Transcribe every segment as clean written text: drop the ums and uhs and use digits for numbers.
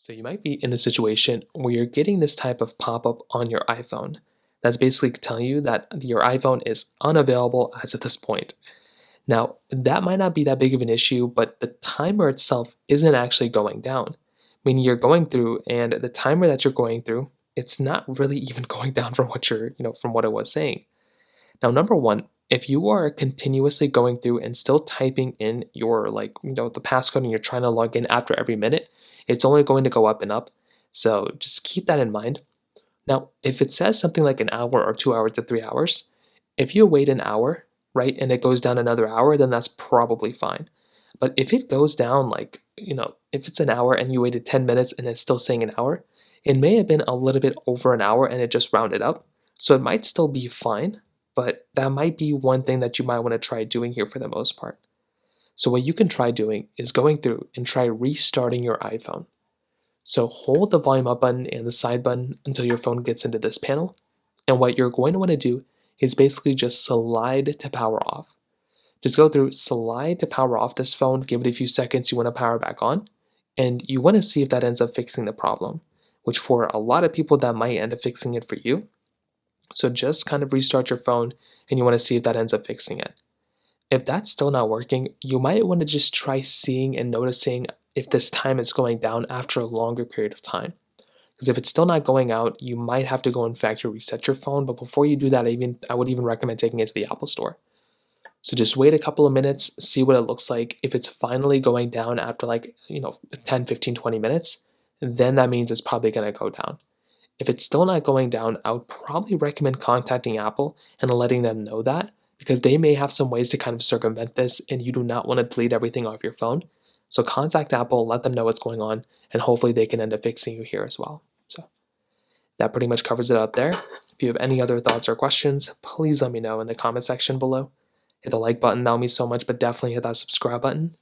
So you might be in a situation where you're getting this type of pop-up on your iPhone that's basically telling you that your iPhone is unavailable as of this point. Now, that might not be that big of an issue, but the timer itself isn't actually going down. Meaning you're going through and the timer that you're going through, it's not really even going down from what from what it was saying. Now, number one, if you are continuously going through and still typing in your the passcode and you're trying to log in after every minute, it's only going to go up and up. So just keep that in mind. Now, if it says something like an hour or 2 hours to 3 hours, if you wait an hour, right, and it goes down another hour, then that's probably fine. But if it goes down if it's an hour and you waited 10 minutes and it's still saying an hour, it may have been a little bit over an hour and it just rounded up. So it might still be fine, but that might be one thing that you might want to try doing here for the most part. So what you can try doing is going through and try restarting your iPhone. So hold the volume up button and the side button until your phone gets into this panel. And what you're going to want to do is basically just slide to power off. Just go through, slide to power off this phone, give it a few seconds, you want to power back on, and you want to see if that ends up fixing the problem, which for a lot of people that might end up fixing it for you. So just kind of restart your phone and you want to see if that ends up fixing it. If that's still not working, you might want to just try seeing and noticing if this time is going down after a longer period of time. Because if it's still not going out, you might have to go and factory reset your phone. But before you do that, I would even recommend taking it to the Apple Store. So just wait a couple of minutes, see what it looks like. If it's finally going down after 10, 15, 20 minutes, then that means it's probably going to go down. If it's still not going down, I would probably recommend contacting Apple and letting them know that because they may have some ways to kind of circumvent this and you do not want to delete everything off your phone. So contact Apple, let them know what's going on, and hopefully they can end up fixing you here as well. So that pretty much covers it up there. If you have any other thoughts or questions, please let me know in the comment section below. Hit the like button, that would mean so much, but definitely hit that subscribe button.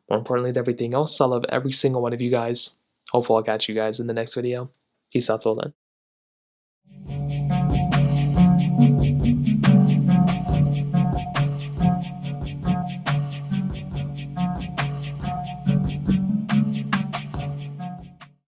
More importantly than everything else, I love every single one of you guys. Hopefully I'll catch you guys in the next video. Peace out till then.